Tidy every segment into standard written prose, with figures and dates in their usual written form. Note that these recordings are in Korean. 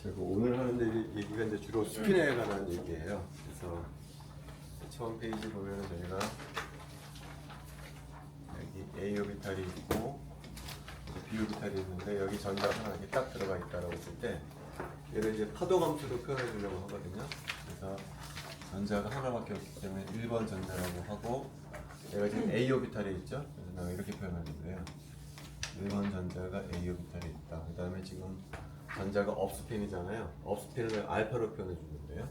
그리고 오늘 하는 얘기가 이제 주로 스핀에 관한 얘기예요. 그래서 처음 페이지 보면은 저희가 여기 A 오비탈이 있고 B 오비탈이 있는데 여기 전자가 하나 이렇게 딱 들어가 있다라고 했을 때 얘를 이제 파도감수로 표현해 주려고 하거든요. 그래서 전자가 하나밖에 없기 때문에 1번 전자라고 하고 얘가 지금 A 오비탈에 있죠. 그래서 내가 이렇게 표현하는데요. 1번 전자가 A 오비탈에 있다. 그 다음에 지금 전자가 업스핀이잖아요. 업스핀을 알파로 표현해 주는데요.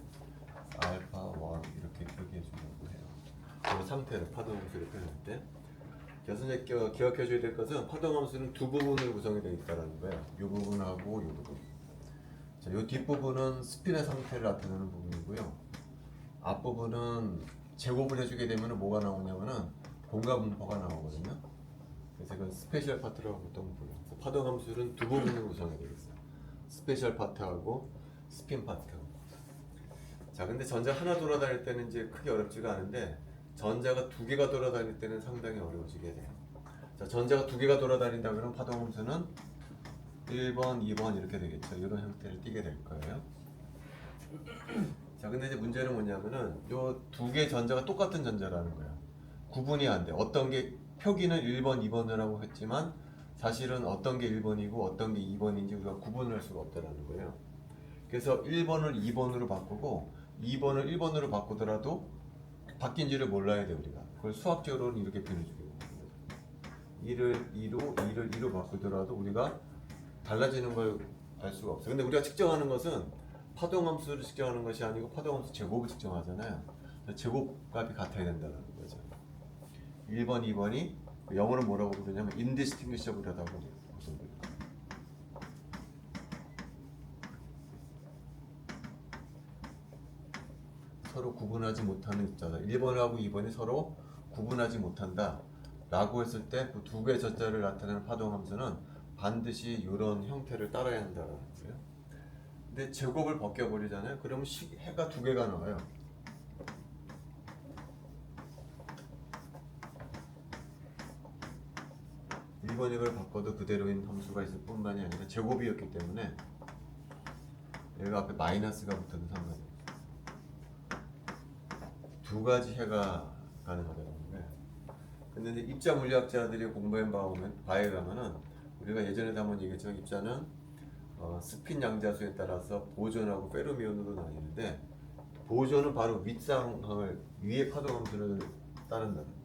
알파 1 이렇게 표기해 주려고 해요. 그 상태를 파동함수를 표현할 때. 그래서 이제 기억해 줘야 될 것은 파동함수는 두 부분으로 구성이 되어 있다는 거예요. 이 부분하고 이 부분. 자, 이 뒷부분은 스핀의 상태를 나타내는 부분이고요. 앞부분은 제곱을 해주게 되면 뭐가 나오냐면은 공과 분포가 나오거든요. 그래서 이건 스페셜 파트라고 보통 불러요. 파동함수는 두 부분으로 구성이 되어 있어요. 스페셜 파트하고 스핀 파트하고. 자, 근데 전자 하나 돌아다닐 때는 이제 크게 어렵지가 않은데 전자가 두 개가 돌아다닐 때는 상당히 어려워지게 돼요. 자, 전자가 두 개가 돌아다닌다 그러면 파동함수는 1번, 2번 이렇게 되겠죠. 이런 형태를 띠게 될 거예요. 자, 근데 이제 문제는 뭐냐면은 요 두 개 전자가 똑같은 전자라는 거예요. 구분이 안 돼. 어떤 게 표기는 1번, 2번이라고 했지만 사실은 어떤 게 1번이고 어떤 게 2번인지 우리가 구분을 할 수가 없다는 거예요. 그래서 1번을 2번으로 바꾸고 2번을 1번으로 바꾸더라도 바뀐지를 몰라야 돼 우리가. 그걸 수학적으로는 이렇게 표현해 주게 됩니다. 1을 2로 2를 2로 바꾸더라도 우리가 달라지는 걸 알 수가 없어요. 근데 우리가 측정하는 것은 파동함수를 측정하는 것이 아니고 파동함수 제곱을 측정하잖아요. 제곱값이 같아야 된다는 거죠. 1번, 2번이 영어로 뭐라고 부르냐면 indistinguishable하다고 부릅니다. 서로 구분하지 못하는 입자다. 1번하고 2번이 서로 구분하지 못한다 라고 했을 때 그 두 개의 전자를 나타내는 파동함수는 반드시 이런 형태를 따라야 한다는 거예요. 근데 제곱을 벗겨버리잖아요. 그러면 해가 두 개가 나와요. 1번, 2번을 바꿔도 그대로인 함수가 있을 뿐만이 아니라 제곱이었기 때문에 얘가 앞에 마이너스가 붙어도 상관없어요. 두 가지 해가 가능하다는 거예요. 근데 이제 입자 물리학자들이 공부해 바에 가면은 우리가 예전에도 한번 얘기했지만 입자는 스핀 양자수에 따라서 보존하고 페르미온으로 나뉘는데 보존은 바로 윗상항을 위의 파동함수를 따른다는 거예요.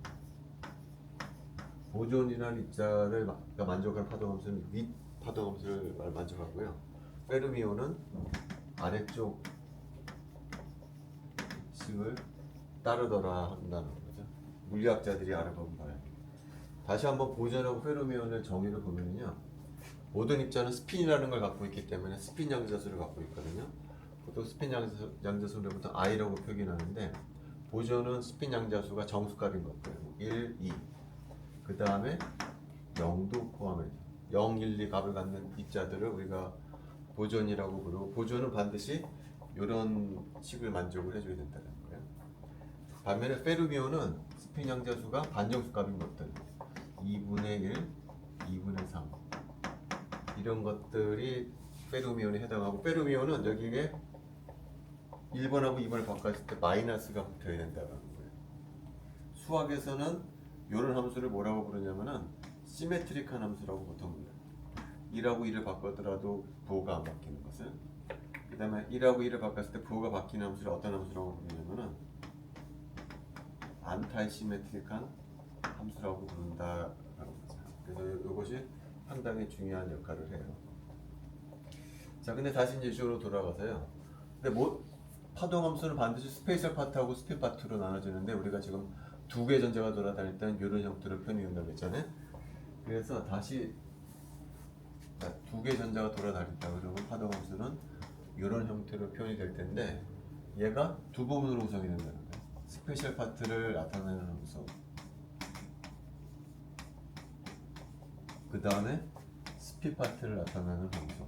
보존이라는 입자를 만족하는 파동함수는 윗 파동함수를 만족하고요. 페르미온은 아래쪽 식을 따르더라 한다는 거죠. 물리학자들이 알아본 바에. 다시 한번 보존하고 페르미온의 정의를 보면요. 모든 입자는 스핀이라는 걸 갖고 있기 때문에 스핀 양자수를 갖고 있거든요. 보통 스핀 양자수를 보통 I라고 표기하는데 보존은 스핀 양자수가 정수값인 것들 1, 2. 그 다음에 0도 포함해서 0, 1, 2 값을 갖는 입자들을 우리가 보존이라고 부르고 보존은 반드시 이런 식을 만족을 해줘야 된다는 거예요. 반면에 페르미온은 스핀 양자수가 반정수값인 것들 2분의 1, 2분의 3 이런 것들이 페르미온에 해당하고 페르미온은 여기에 1번하고 2번을 바꿨을 때 마이너스가 붙어야 된다는 거예요. 수학에서는 이런 함수를 뭐라고 부르냐면은 시메트릭한 함수라고 보통 불러요. 1하고 2를 바꾸더라도 부호가 안 바뀌는 것을. 그 다음에 1하고 2를 바꿨을 때 부호가 바뀌는 함수를 어떤 함수라고 부르냐면은 안타이 시메트릭한 함수라고 부른다라고 하죠. 그래서 이것이 상당히 중요한 역할을 해요. 자, 근데 다시 이제 이쪽으로 돌아가서요. 근데 파동함수는 반드시 스페이셜 파트하고 스핀 파트로 나눠지는데 우리가 지금 두 개의 전자가 돌아다닐 때는 이런 형태로 표현한다고 했잖아요. 그래서 다시 두 개의 전자가 돌아다닌다 그러면 파동함수는 이런 형태로 표현이 될 텐데 얘가 두 부분으로 구성이 된다는 거예요. 스페셜 파트를 나타내는 함수, 그 다음에 스핀 파트를 나타내는 함수,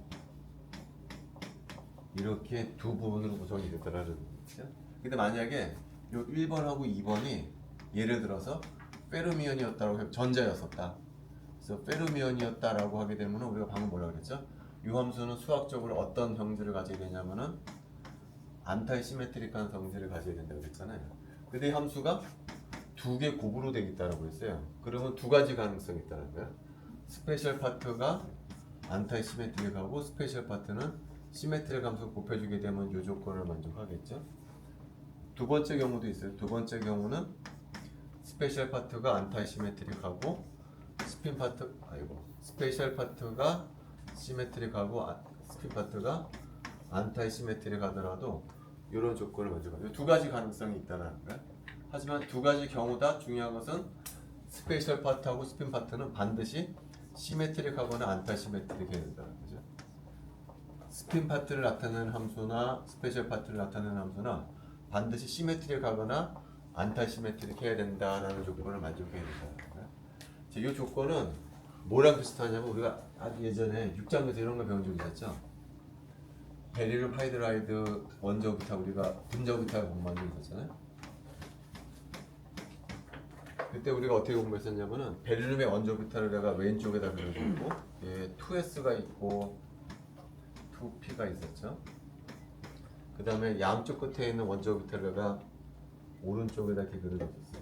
이렇게 두 부분으로 구성이 됐다는 거죠. 근데 만약에 요 1번하고 2번이 예를 들어서 페르미온이었다고 전자였었다. 그래서 페르미온이었다라고 하게 되면 우리가 방금 뭐라고 그랬죠? 이 함수는 수학적으로 어떤 성질을 가지게 되냐면은 안타이 시메트릭한 성질을 가지게 된다고 그랬잖아요. 근데 이 함수가 두 개 곱으로 되어 있다고 했어요. 그러면 두 가지 가능성이 있다는 거예요. 스페셜 파트가 안타이 시메트릭하고 스페셜 파트는 시메트릭 함수 곱해주게 되면 이 조건을 만족하겠죠. 두 번째 경우도 있어요. 두 번째 경우는 스페셜 파트가 안타이 시메트릭하고 스페셜 파트가 시메트릭하고 스핀 파트가 안타이 시메트릭 하더라도 이런 조건을 만족하죠. 두 가지 가능성이 있다는 거예요. 하지만 두 가지 경우 다 중요한 것은 스페셜 파트하고 스핀 파트는 반드시 시메트릭하거나 안타 시메트릭해야 된다는 거죠. 스핀 파트를 나타내는 함수나 스페셜 파트를 나타내는 함수나 반드시 시메트릭하거나 안타 시메트릭해야 된다라는 조건을 만족해야 된다는 거예요. 이 조건은 뭐랑 비슷하냐면 우리가 아주 예전에 6장에서 이런 거 배운 적 있었죠. 베릴륨 하이드라이드 원저부터 우리가 분저부터 공부한 적 있었잖아요. 그때 우리가 어떻게 공부했었냐면은 베릴륨의 원저부터를 내가 왼쪽에다 그려주고 2s가 있고 2p가 있었죠. 그 다음에 양쪽 끝에 있는 원저부터를 내가 오른쪽에다 이렇게 그려줬었어요.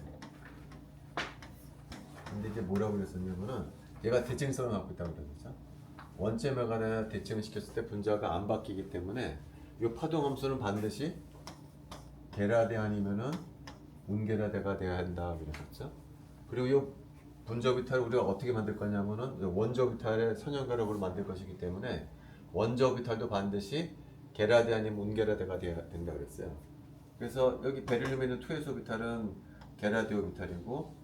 근데 이제 뭐라고 그랬었냐면은 얘가 대칭성을 갖고 있다고 그랬죠. 원점에 관해 대칭을 시켰을 때 분자가 안 바뀌기 때문에 이 파동 함수는 반드시 게라데 아니면은 운게라데가 돼야 한다 그랬었죠. 그리고 이 분자 비탈을 우리가 어떻게 만들 거냐면은 원저 비탈의 선형그룹으로 만들 것이기 때문에 원저 비탈도 반드시 게라데 아니면 운게라데가 돼야 된다 그랬어요. 그래서 여기 베릴륨에 있는 2에서 비탈은 게라데오 비탈이고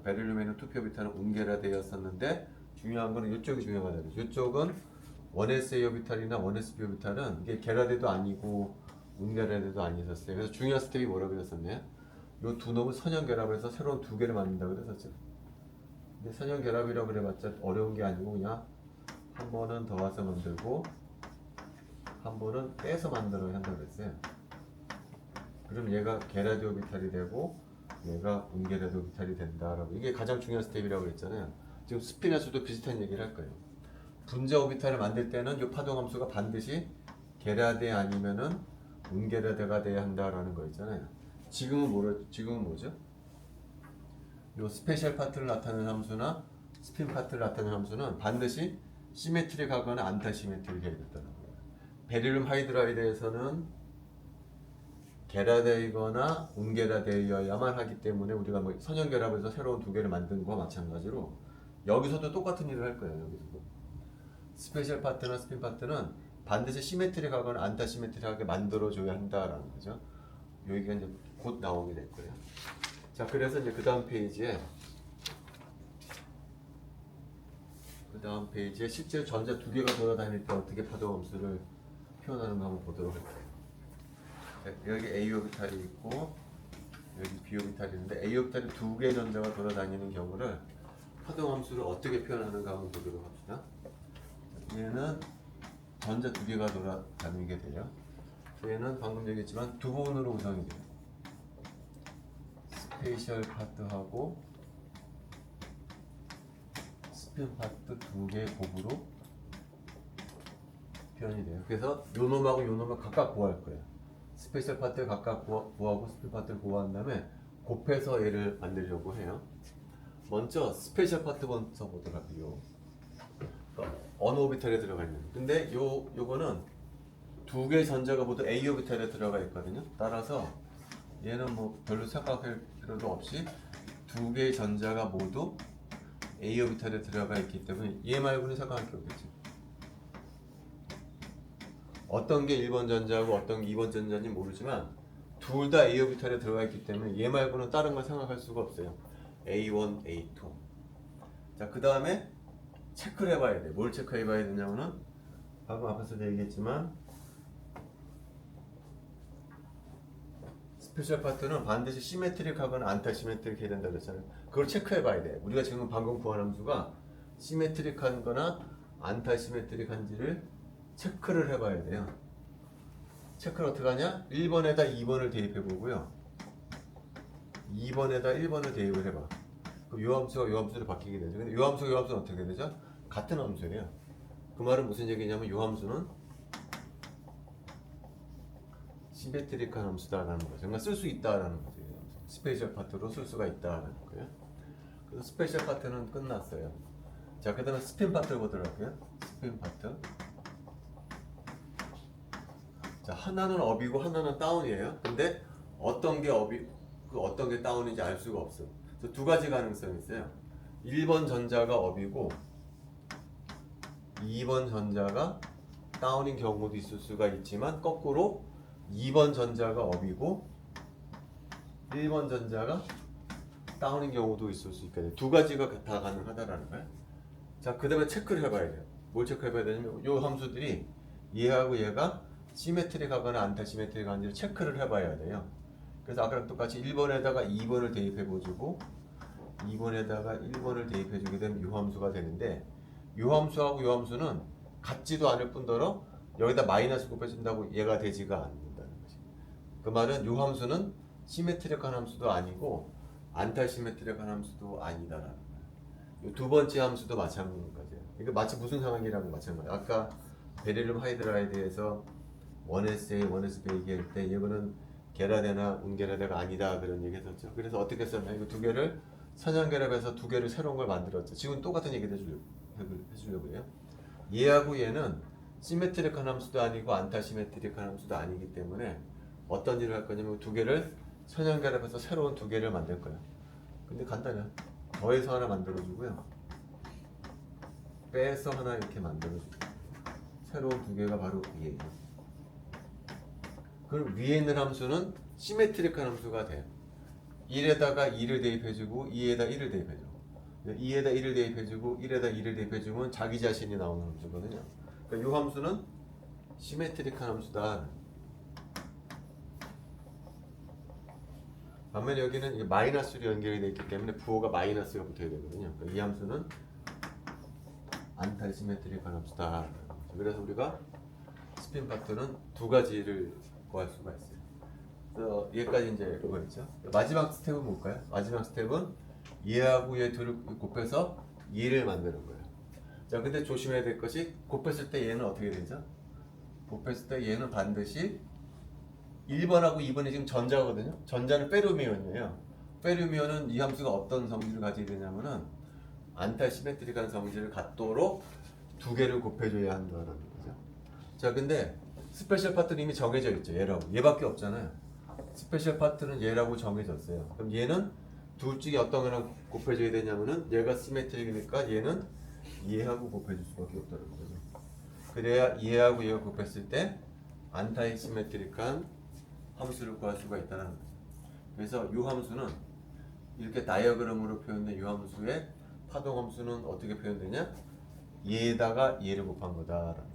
베릴륨에 있는 2표 비탈은 운게라데였었는데 중요한 거는 이쪽이 중요하다. 이쪽은 1s 오비탈이나 1s b 오비탈은 이게 게라데도 아니고 운게라데도 아니었어요. 그래서 중요한 스텝이 뭐라고 그랬었나요? 이 두 놈을 선형 결합을 해서 새로운 두 개를 만든다 그랬었죠. 근데 선형 결합이라고 그래봤자 어려운 게 아니고 그냥 한 번은 더와서 만들고 한 번은 빼서 만들어야 한다고 그랬어요. 그럼 얘가 게라데 오비탈이 되고 얘가 운게라데 오비탈이 된다라고. 이게 가장 중요한 스텝이라고 그랬잖아요. 지금 스핀에서도 비슷한 얘기를 할 거예요. 분자 오비탈을 만들 때는 이 파동 함수가 반드시 게라데 아니면은 운게라데가 돼야 한다라는 거 있잖아요. 지금은 뭐죠? 이 스페셜 파트를 나타내는 함수나 스핀 파트를 나타내는 함수는 반드시 시메트릭하거나 안타 시메트릭해야 된다는 거예요. 베릴륨 하이드라이드에서는 게라데이거나 운게라데이어야만 하기 때문에 우리가 뭐 선형 결합해서 새로운 두 개를 만든 거와 마찬가지로 여기서도 똑같은 일을 할 거예요. 여기서도 스페셜 파트나 스핀 파트는 반드시 시메트릭하거나 안타 시메트릭하게 만들어줘야 한다라는 거죠. 여기가 이제 곧 나오게 될 거예요. 자, 그래서 이제 그 다음 페이지에 실제로 전자 두 개가 돌아다닐 때 어떻게 파동 함수를 표현하는가 한번 보도록 할게요. 여기 A 오비탈이 있고 여기 B 오비탈이 있는데 A 오비탈이 두 개의 전자가 돌아다니는 경우를 파동 함수를 어떻게 표현하는가 한번 보도록 합시다. 얘는 전자 두 개가 돌아다니게 돼요. 얘는 방금 얘기했지만 두 부분으로 구성이 돼요. 스페셜 파트하고 스핀 파트 두 개의 곱으로 표현이 돼요. 그래서 요 놈하고 요 놈을 각각 구할 거예요. 스페셜 파트를 각각 구하고 스핀 파트를 구한 다음에 곱해서 얘를 만들려고 해요. 먼저 스페셜 파트 먼저 보도록 할게요. 어느 오비탈에 들어가 있는. 근데 요거는 두 개의 전자가 모두 A 오비탈에 들어가 있거든요. 따라서 얘는 뭐 별로 생각할 필요도 없이 두 개의 전자가 모두 A 오비탈에 들어가 있기 때문에 얘 말고는 생각할 게 없겠지. 어떤 게 1번 전자고 어떤 게 2번 전자인지 모르지만 둘 다 A 오비탈에 들어가 있기 때문에 얘 말고는 다른 걸 생각할 수가 없어요. A1, A2. 자, 그 다음에 체크를 해봐야 돼. 뭘 체크해봐야 되냐면은 방금 앞에서도 얘기했지만 스페셜 파트는 반드시 시메트릭하거나 안타 시메트릭 해야 된다고 했잖아요. 그걸 체크해봐야 돼. 우리가 지금 방금 구한 함수가 시메트릭한 거나 안타 시메트릭한지를 체크를 해봐야 돼요. 체크를 어떻게 하냐? 1번에다 2번을 대입해보고요. 2번에다 1번을 대입을 해봐. 그럼 요 함수가 요 함수로 바뀌게 되죠. 근데 요 함수가 요 함수는 어떻게 되죠? 같은 함수예요. 그 말은 무슨 얘기냐면 이 함수는 시메트릭한 함수다라는 거죠. 정말 쓸 수 있다라는 거죠. 스페셜 파트로 쓸 수가 있다라는 거예요. 그래서 스페셜 파트는 끝났어요. 자, 그 다음에 스핀 파트를 보도록 할게요. 스핀 파트. 자, 하나는 업이고 하나는 다운이에요. 근데 어떤 게 업이, 어떤 게 다운인지 알 수가 없어. 그래서 두 가지 가능성이 있어요. 1번 전자가 업이고 2번 전자가 다운인 경우도 있을 수가 있지만 거꾸로 2번 전자가 업이고 1번 전자가 다운인 경우도 있을 수 있거든요. 두 가지가 다 가능하다라는 거예요. 자, 그 다음에 체크를 해봐야 돼요. 뭘 체크해봐야 되냐면 이 함수들이 얘하고 얘가 시메트릭하거나 안타시메트릭한지를 체크를 해봐야 돼요. 그래서 아까랑 똑같이 1번에다가 2번을 대입해보시고 2번에다가 1번을 대입해주게 되면 이 함수가 되는데 이 함수하고 이 함수는 같지도 않을 뿐더러 여기다 마이너스 곱해준다고 얘가 되지가 않는다는 거지. 그 말은 이 함수는 시메트릭한 함수도 아니고 안타시메트릭한 함수도 아니다라는 거예요. 이 두 번째 함수도 마찬가지예요. 이거 마치 무슨 상황이라고 마찬가지예요. 아까 베릴륨 하이드라이드에서 1SA, 1SB 얘기할 때 이거는 게라데나 운게라데가 아니다 그런 얘기 했었죠. 그래서 어떻게 했었냐, 이거 두 개를 선형결합해서 두 개를 새로운 걸 만들었죠. 지금 똑같은 얘기를 해주려고 해요. 얘하고 얘는 시메트릭한 함수도 아니고 안타시메트릭한 함수도 아니기 때문에 어떤 일을 할 거냐면 두 개를 선형결합해서 새로운 두 개를 만들 거예요. 근데 간단해요. 더해서 하나 만들어주고요. 빼서 하나 이렇게 만들어주고 새로운 두 개가 바로 위에 있는. 그럼 위에 있는 함수는 시메트릭한 함수가 돼요. 1에다가 2를 대입해주고 2에다 1을 대입해주고 2에다 1을 대입해주고 1에다 2를 대입해주면 자기 자신이 나오는 함수거든요. 그러니까 이 함수는 시메트릭한 함수다. 반면에 여기는 마이너스로 연결이 되어 있기 때문에 부호가 마이너스가 붙어야 되거든요. 그러니까 이 함수는 안타시메트릭한 함수다. 그래서 우리가 스핀 파트는 두 가지를 구할 수가 있어요. 그래서 얘까지 이제 그거였죠. 마지막 스텝은 뭘까요? 마지막 스텝은 얘하고 얘 둘을 곱해서 얘를 만드는 거예요. 자, 근데 조심해야 될 것이 곱했을 때 얘는 어떻게 되죠? 곱했을 때 얘는 반드시 1번하고 2번이 지금 전자거든요. 전자는 페르미온이에요. 페르미온은 이 함수가 어떤 성질을 가지게 되냐면은 안타시메트릭한 성질을 갖도록 두 개를 곱해줘야 한다는 거죠. 자, 근데 스페셜 파트는 이미 정해져 있죠. 얘라고. 얘밖에 없잖아요. 스페셜 파트는 얘라고 정해졌어요. 그럼 얘는 둘 중에 어떤 거랑 곱해줘야 되냐면은 얘가 시메트릭이니까 얘는 얘하고 곱해줄 수밖에 없다는 거죠. 그래야 얘하고 얘가 곱했을 때 안타이 시메트릭한 함수를 구할 수가 있다는 거죠. 그래서 이 함수는 이렇게 다이어그램으로 표현된 이 함수의 파동 함수는 어떻게 표현되냐? 얘에다가 얘를 곱한 거다라는 거죠.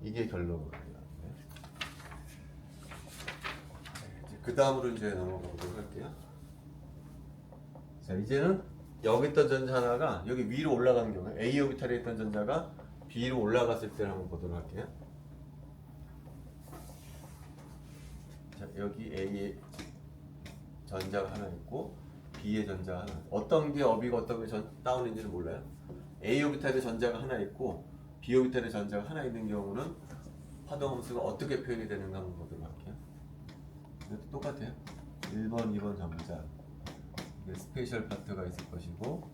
이게 결론입니다. 그 다음으로 이제 넘어가 보도록 할게요. 자, 이제는 여기 있던 전자 하나가 여기 위로 올라가는 경우에 A 오비탈에 있던 전자가 B로 올라갔을 때를 한번 보도록 할게요. 자, 여기 A에 전자가 하나 있고 B의 전자가 하나. 어떤 게 업이고 어떤 게 다운인지는 몰라요. A 오비탈에 전자가 하나 있고 B 오비탈에 전자가 하나 있는 경우는 파동 함수가 어떻게 표현이 되는가 한번 보도록 할게요. 이것도 똑같아요. 1번, 2번 전자. 스페셜 파트가 있을 것이고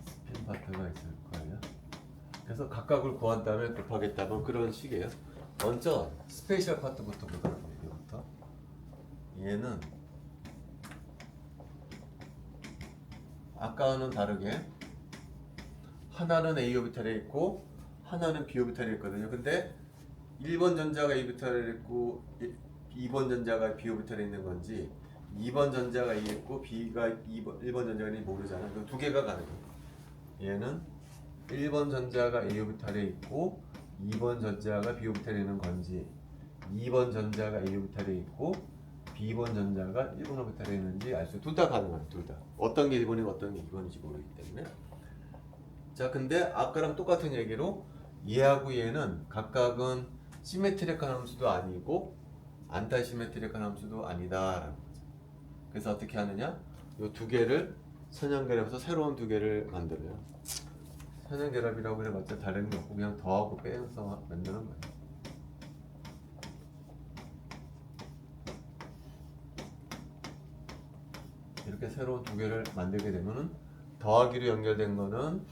스핀 파트가 있을 거예요. 그래서 각각을 구한 다음에 곱하겠다면 그런 식이에요. 먼저 스페셜 파트부터 보도록 할게요. 여기부터. 얘는 아까와는 다르게 하나는 A 오비탈에 있고 하나는 B 오비탈에 있거든요. 근데 1번 전자가 A 오비탈에 있고 2번 전자가 B 오비탈에 있는 건지 2번 전자가 A에 있고 B가 1번 전자가 있는지 모르잖아. 그 두 개가 가능해요. 얘는 1번 전자가 A 오비탈에 있고 2번 전자가 B 오비탈에 있는 건지 2번 전자가 A 오비탈에 있고 B번 전자가 1번 오비탈에 있는지 알 수 둘 다 가능해요. 둘 다. 어떤 게 1번이고 어떤 게 2번인지 모르기 때문에. 자, 근데 아까랑 똑같은 얘기로 얘하고 얘는 각각은 시메트릭한 함수도 아니고 안타시메트릭한 함수도 아니다라는 거죠. 그래서 어떻게 하느냐? 이 요 두 개를 선형결합해서 새로운 두 개를 만들어요. 선형결합이라고 해봤자 다른 게 없고 그냥 더하고 빼서 만드는 거예요. 이렇게 새로운 두 개를 만들게 되면은 더하기로 연결된 거는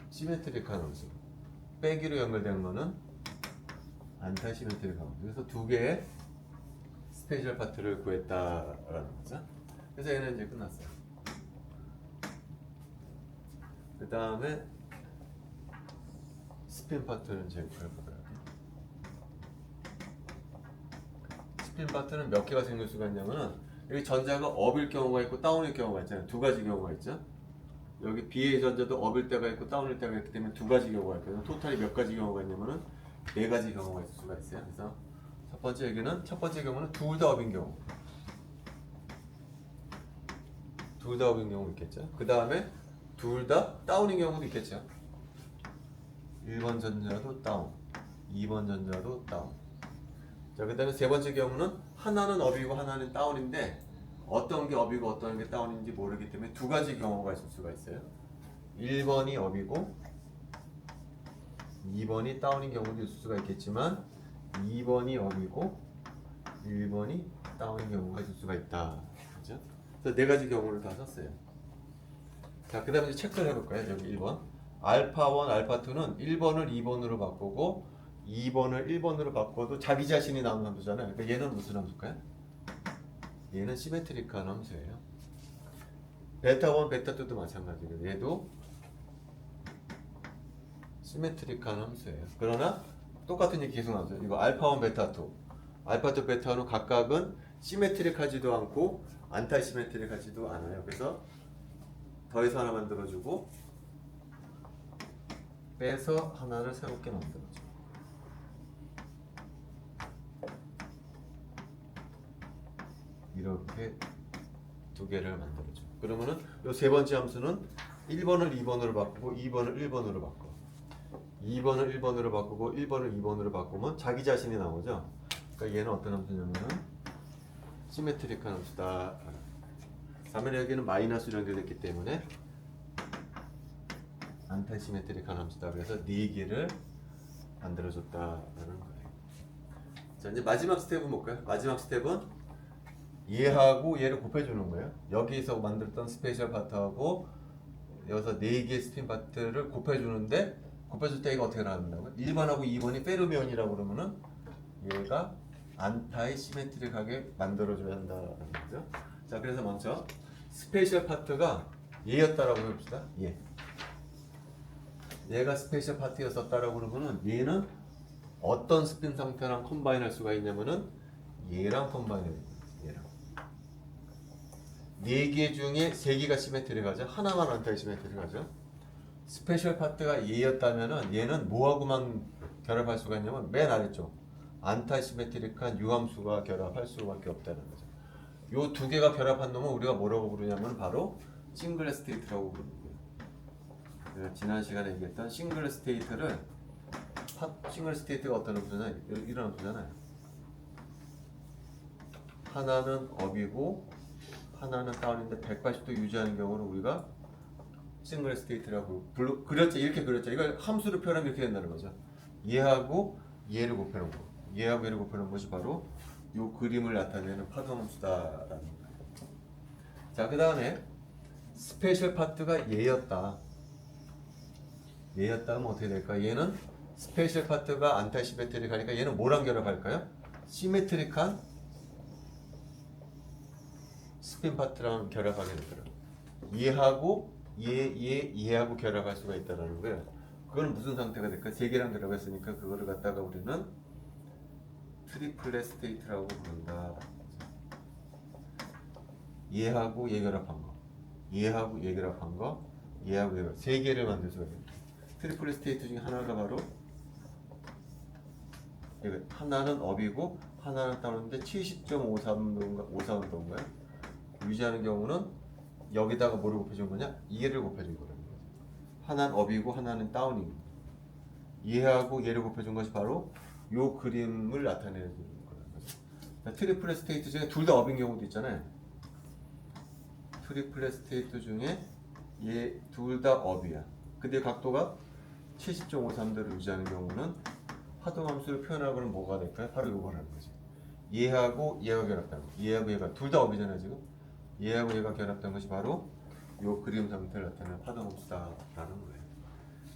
시메트릭한 함수, 빼기로 연결된 거는 안타 시메트릭한 함수. 그래서 두 개의 스페셜 파트를 구했다라는 거죠. 그래서 얘는 이제 끝났어요. 그 다음에 스핀 파트는 제일 구해보도록 할게요. 스핀 파트는 몇 개가 생길 수가 있냐면은 여기 전자가 업일 경우가 있고 다운일 경우가 있잖아요. 두 가지 경우가 있죠. 여기 B의 전자도 업일 때가 있고 다운일 때가 있기 때문에 두 가지 경우가 있거든요. 토탈이 몇 가지 경우가 있냐면은 네 가지 경우가 있을 수가 있어요. 그래서 첫 번째 얘기는 첫 번째 경우는 둘 다 업인 경우. 둘 다 업인 경우 있겠죠. 그 다음에 둘 다 다운인 경우도 있겠죠. 1번 전자도 다운, 2번 전자도 다운. 자, 그 다음에 세 번째 경우는 하나는 업이고 하나는 다운인데 어떤 게 업이고 어떤 게 다운인지 모르기 때문에 두 가지 경우가 있을 수가 있어요. 1번이 업이고 2번이 다운인 경우도 있을 수가 있겠지만 2번이 업이고 1번이 다운인 경우가 있을 수가 있다. 그죠? 그래서 네 가지 경우를 다 썼어요. 자, 그 다음에 이제 체크를 해볼까요? 여기 1번. 알파1, 알파2는 1번을 2번으로 바꾸고 2번을 1번으로 바꿔도 자기 자신이 나오는 함수잖아요. 그러니까 얘는 무슨 함수일까요? 얘는 시메트릭한 함수예요. 베타1, 베타2도 마찬가지고 얘도 시메트릭한 함수예요. 그러나 똑같은 얘기 계속 나오죠. 이거 알파1, 베타2. 알파2, 베타1은 각각은 시메트릭하지도 않고 안타 시메트릭하지도 않아요. 그래서 더해서 하나 만들어주고 빼서 하나를 새롭게 만들어줘. 이렇게 두 개를 만들어줘. 그러면은 요 세 번째 함수는 1번을 2번으로 바꾸고 2번을 1번으로 바꿔. 2번을 1번으로 바꾸고 1번을 2번으로 바꾸면 자기 자신이 나오죠. 그러니까 얘는 어떤 함수냐면은 시메트릭한 함수다. 다음에 여기는 마이너스로 연결됐기 때문에 안타 시메트릭한 함수다. 그래서 네 개를 만들어줬다라는 거예요. 자, 이제 마지막 스텝은 뭘까요? 마지막 스텝은 얘하고 얘를 곱해주는 거예요. 여기서 만들었던 스페셜 파트하고 여기서 4개의 스핀 파트를 곱해주는데 곱해줄 때 이거 어떻게 나온다고요? 1번하고 2번이 페르미온이라고 그러면은 얘가 안타의 시메트릭하게 만들어줘야 한다는 거죠. 자, 그래서 먼저 스페셜 파트가 얘였다라고 해봅시다. 얘가 스페셜 파트였었다라고 그러면은 얘는 어떤 스핀 상태랑 컴바인 할 수가 있냐면은 얘랑 컴바인 해요. 얘랑. 4개 중에 3개가 시메트릭하죠. 하나만 안타 시메트릭하죠. 스페셜 파트가 얘였다면은 얘는 뭐하고만 결합할 수가 있냐면 맨 아래쪽 안타 시메트릭한 유함수가 결합할 수밖에 없다는 거죠. 요 두 개가 결합한 놈은 우리가 뭐라고 부르냐면 바로 싱글 스테이트라고 부르는 거예요. 제가 지난 시간에 얘기했던 싱글 스테이트를 싱글 스테이트가 어떤 함수냐 이런 함수잖아요. 하나는 업이고 하나는 다운인데 180도 유지하는 경우는 우리가 싱글 스테이트라고 그렸죠. 이렇게 그렸죠. 이걸 함수로 표현하면 이렇게 된다는 거죠. 얘하고 얘를 곱해놓은 거. 얘하고 얘를 곱해놓은 것이 바로 이 그림을 나타내는 파동함수다라는 거예요. 자, 그 다음에 스페셜 파트가 얘였다. 얘였다면 어떻게 될까? 얘는 스페셜 파트가 안타 시메트릭하니까 얘는 뭐랑 결합할까요? 시메트릭한 스핀 파트랑 결합하게 되더라고요. 얘하고 얘하고 결합할 수가 있다는 거예요. 그건 무슨 상태가 될까? 세 개랑 결합했으니까 그거를 갖다가 우리는 트리플렛 스테이트라고 부른다. 얘하고 얘 결합한 거, 얘하고 얘 결합한 거, 얘하고 얘 결합 세 개를 만들 수가 있어요. 트리플렛 스테이트 중에 하나가 바로 하나는 업이고 하나는 다운인데 70.53도인가 54도인가요? 유지하는 경우는 여기다가 뭐를 곱해준 거냐? 얘를 곱해준 거라는 거죠. 하나는 업이고 하나는 다운이고 얘하고 얘를 곱해준 것이 바로 요 그림을 나타내는 거라는 거죠. 트리플렛 스테이트 중에 둘 다 업인 경우도 있잖아요. 트리플렛 스테이트 중에 얘 둘 다 업이야. 근데 각도가 70.53도를 유지하는 경우는 파동함수를 표현하고는 뭐가 될까요? 바로 이걸 하는 거지. 얘하고 얘가 결합된 거. 얘하고 얘가 둘 다 업이잖아 지금. 얘하고 얘가 결합된 것이 바로 요 그림 상태를 나타내는 파동함수다라는 거예요.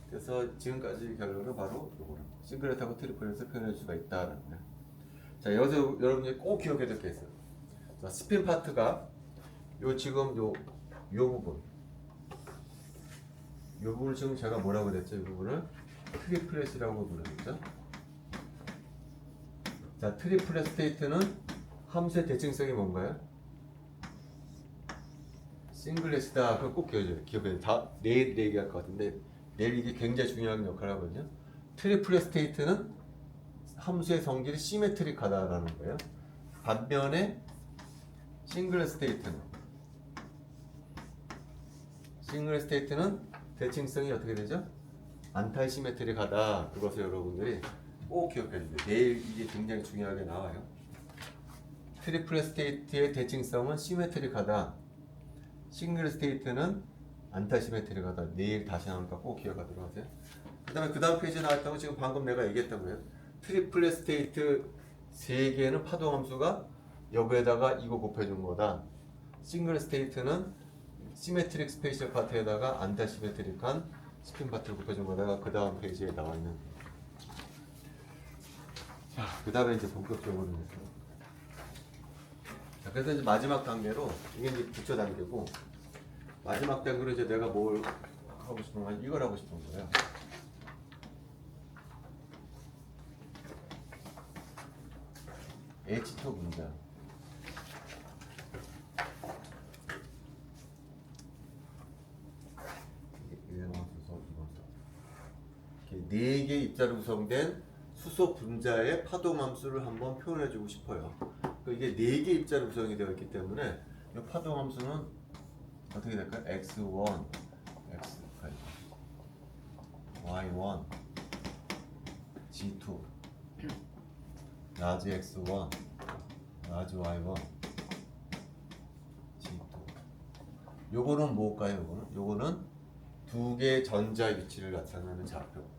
그래서 지금까지 결론은 바로 요거는 싱글렛하고 트리플렛을 표현할 수가 있다라는 거예요. 자, 여기서 여러분이 꼭 기억해야 될 게 있어요. 자, 스핀 파트가 지금 요 부분. 이 부분을 지금 제가 뭐라고 그랬죠? 이 부분을 트리플렛이라고 불렀죠. 자, 트리플렛 스테이트는 함수의 대칭성이 뭔가요? 싱글렛이다. 그럼 꼭 기억해요. 다 내일 얘기할 것 같은데 내일 이게 굉장히 중요한 역할을 하거든요. 트리플렛 스테이트는 함수의 성질이 시메트릭하다라는 거예요. 반면에 싱글렛 스테이트는 대칭성이 어떻게 되죠? 안타이 시메트릭하다. 그것을 여러분들이 꼭 기억해 주세요. 내일 이게 굉장히 중요하게 나와요. 트리플렛 스테이트의 대칭성은 시메트릭하다. 싱글 스테이트는 안타 시메트릭하다. 내일 다시 나오니까 꼭 기억하도록 하세요. 그 다음 페이지에 나왔던 건 지금 방금 내가 얘기했던 거예요. 트리플렛 스테이트 3개는 파동함수가 여기에다가 이거 곱해준 거다. 싱글 스테이트는 시메트릭 스페이셜 파트에다가 안타 시메트릭한 스핀 파트를 곱해준 거다가 그 다음 페이지에 나와 있는. 자, 그 다음에 이제 본격적으로. 자, 그래서 이제 마지막 단계로 이게 이제 부처 단계고 마지막 단계로 이제 내가 뭘 하고 싶은 건 이걸 하고 싶은 거예요. H2 분자. 네 개의 입자로 구성된 수소 분자의 파동함수를 한번 표현해주고 싶어요. 이게 네 개의 입자로 구성이 되어 있기 때문에 이 파동함수는 어떻게 될까요? x1, y1, g2, 라지 x1, 라지 y1, g2. 요거는 뭘까요? 요거는 두 개의 전자 위치를 나타내는 좌표.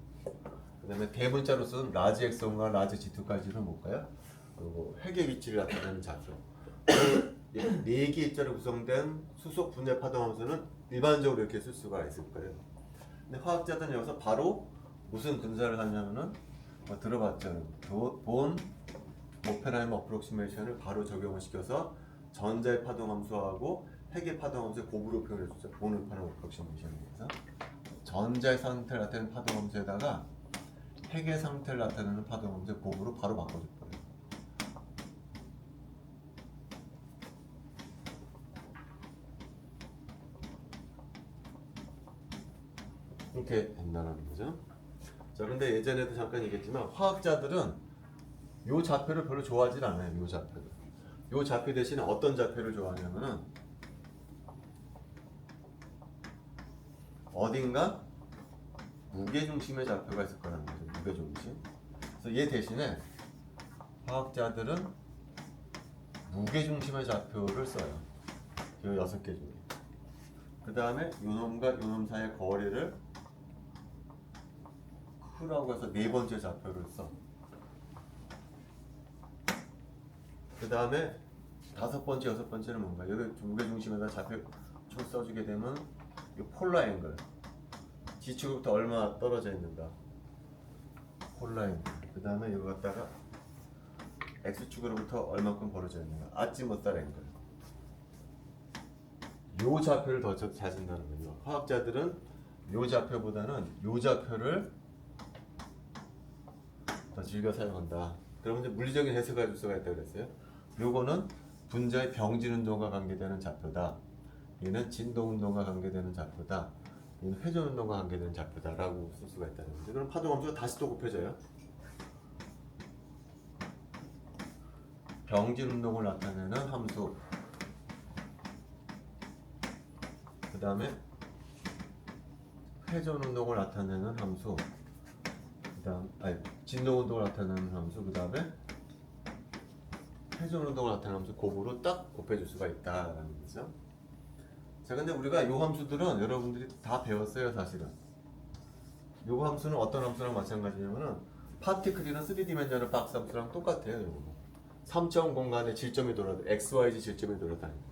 그 다음에 대문자로 쓴 라지 x1과 라지 g2까지는 뭘까요? 그리고 핵의 위치를 나타내는 좌표. 네 개 입자로 구성된 수소 분해 파동함수는 일반적으로 이렇게 쓸 수가 있을 거예요. 근데 화학자들은 여기서 바로 무슨 분사를 하냐면은 들어봤죠. 본 오펜하이머 어프록시메이션을 바로 적용을 시켜서 전자의 파동함수하고 핵의 파동함수의 곱으로 표현해주죠. 본 오펜하이머 어프록시메이션에서 전자의 상태를 나타내는 파동함수에다가 핵의 상태를 나타내는 파동함수의 곱으로 바로 바꿔줄 거예요. 이렇게 된다는 거죠. 자, 근데 예전에도 잠깐 얘기했지만 화학자들은 요 좌표를 별로 좋아하지 않아요. 요 좌표를. 요 좌표 대신에 어떤 좌표를 좋아하냐면은 어딘가 무게중심의 좌표가 있을 거라는 거죠. 무게중심. 그래서 얘 대신에 화학자들은 무게중심의 좌표를 써요. 이 6개 중에. 그 다음에 요놈과 요놈 사이의 거리를 Q라고 해서 네 번째 좌표를 써. 그 다음에 다섯 번째, 여섯 번째는 뭔가? 여기 무게중심에다 좌표 쭉 써주게 되면 이 폴라 앵글. 지축으로부터 얼마 떨어져 있는가? 폴라 앵글. 그 다음에 이거 갖다가 X축으로부터 얼마큼 벌어져 있는가? 아지무살 앵글. 요 좌표를 더 찾는다는 거죠. 화학자들은 요 좌표보다는 요 좌표를 더 즐겨 사용한다. 그러면 이제 물리적인 해석을 해줄 수가 있다고 그랬어요. 요거는 분자의 병진운동과 관계되는 좌표다. 얘는 진동운동과 관계되는 좌표다. 얘는 회전운동과 관계되는 좌표다라고 쓸 수가 있다는 거죠. 그럼 파동함수가 다시 또 곱해져요. 병진운동을 나타내는 함수. 그 다음에 회전운동을 나타내는 함수. 진동운동을 나타내는 함수. 그 다음에 회전운동을 나타내는 함수 곱으로 딱 곱해줄 수가 있다라는 거죠. 자, 근데 우리가 요 함수들은 여러분들이 다 배웠어요, 사실은. 요 함수는 어떤 함수랑 마찬가지냐면은 파티클이나 3디멘전al 박스 함수랑 똑같아요. 요거. 3점 공간에 질점이 돌아다 XYZ 질점이 돌아다니고.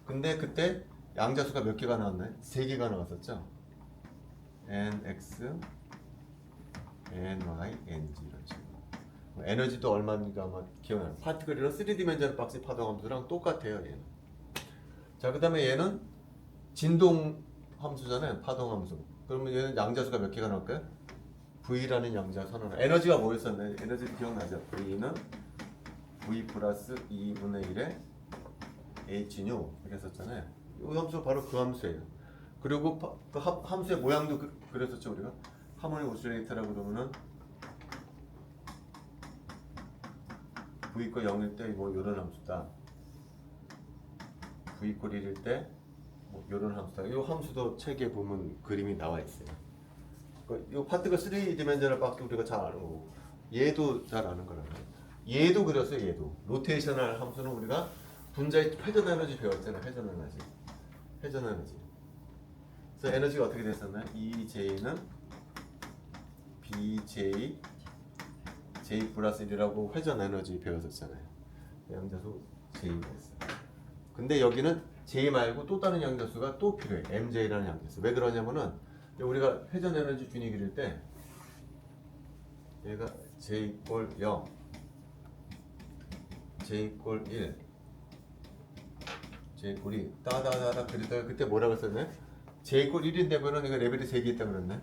근데 그때 양자수가 몇 개가 나왔나요? 3개가 나왔었죠. nx, ny, ng 이런 식으로. 에너지도 얼마인가 아마 기억나요. 파티클이나 3디멘전al 박스 파동 함수랑 똑같아요, 얘는. 자, 그다음에 얘는 진동 함수잖아요. 파동 함수. 그러면 얘는 양자수가 몇 개가 나올까요? V라는 양자수 하나. 에너지가 뭐였었나요? 에너지 기억나죠? V는 V 플러스 2분의 1의 H뉴 이렇게 했었잖아요. 이 함수가 바로 그 함수예요. 그리고 그 함수의 모양도 그랬었죠, 우리가. 하모니 오실레이터라고 그러면은 V 거 0일 때 뭐 이런 함수다. V 꼴 1일 때 뭐 이런 함수다. 이 함수도 책에 보면 그림이 나와 있어요. 이 파트가 3디멘전al 박스 우리가 잘 아는 거고, 얘도 잘 아는 거라고. 얘도 그렸어요. 얘도 로테이셔널 함수는 우리가 분자의 회전 에너지 배웠잖아요. 회전 에너지. 회전 에너지. 그래서 에너지가 어떻게 됐었나요? EJ는 BJ J 플러스 1이라고 회전 에너지 배웠었잖아요. 양자수 J가 있어요. 근데 여기는 J 말고 또 다른 양자수가 또 필요해. MJ라는 양자수. 왜 그러냐면은 우리가 회전 에너지 균이 그릴 때 얘가 J 이꼴 0, J 이꼴 1, J 이꼴 2 따다다다 그리다가 그때 뭐라고 썼나요? J 이꼴 1인 레벨은 이거 레벨이 3개 있다고 그랬나요?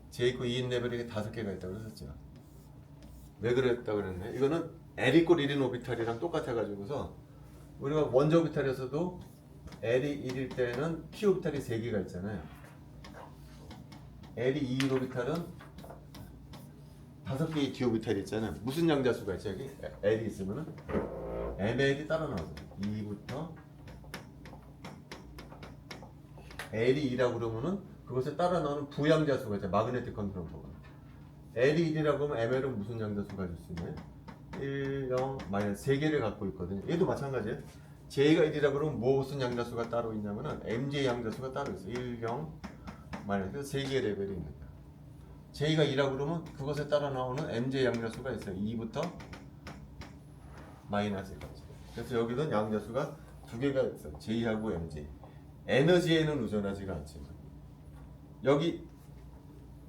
J 이꼴 2인 레벨이 5개가 있다고 그랬었죠. 왜 그랬다고 그랬나요? 이거는 L 이꼴 1인 오비탈이랑 똑같아가지고서 우리가 원자 오비탈에서도 L이 1일 때는 P 오비탈이 3개가 있잖아요. L이 2일 오비탈은 5개의 D 오비탈이 있잖아요. 무슨 양자수가 있죠? 여기 L이 있으면은 ML이 따라 나오죠. 2부터 L이 2라고 그러면은 그것에 따라 나오는 부양자수가 있죠. 마그네틱 컨트롤러가. L이 1이라고 하면 ML은 무슨 양자수가 가질 수 있나요? 1, 0, 마이너스 3개를 갖고 있거든요. 얘도 마찬가지예요. J가 1이라고 그러면 무슨 양자수가 따로 있냐면은 MJ 양자수가 따로 있어요. 1, 0, 마이너스 3개의 레벨이 있는 거예요. J가 2라고 그러면 그것에 따라 나오는 MJ 양자수가 있어요. 2부터 마이너스까지. 그래서 여기는 양자수가 2개가 있어요. J하고 MJ. 에너지에는 의존하지가 않지만 여기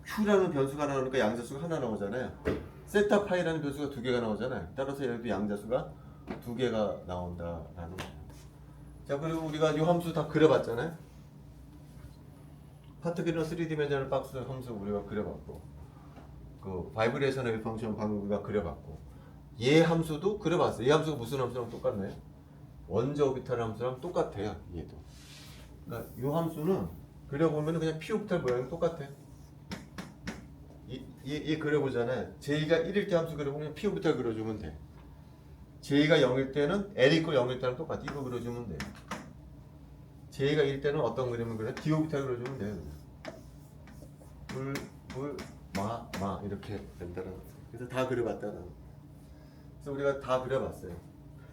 Q라는 변수가 나오니까 양자수가 하나 나오잖아요. 세타 파이라는 변수가 2개가 나오잖아요. 따라서 여기도 양자수가 2개가 나온다라는 거예요. 자, 그리고 우리가 이 함수 다 그려봤잖아요. 파트기너 3디멘전al 박스 함수 우리가 그려봤고, 그 바이브레이션의 펑션 방금 우리가 그려봤고, 얘 함수도 그려봤어요. 이 함수가 무슨 함수랑 똑같나요? 원자 오비탈 함수랑 똑같아요. 얘도. 그러니까 이 함수는 그려보면 그냥 P 오비탈 모양이 똑같아요. 얘 그려보잖아요. J가 1일 때 함수 그려보면 P 오비탈 그려주면 돼. J가 0일 때는 L 이퀄 0일 때랑 똑같아. 이거 그려주면 돼. J가 1일 때는 어떤 그림을 그려? D 오비탈 그려주면 돼요. 마 이렇게 된다는 거죠. 그래서 다 그려봤다는 거죠. 그래서 우리가 다 그려봤어요.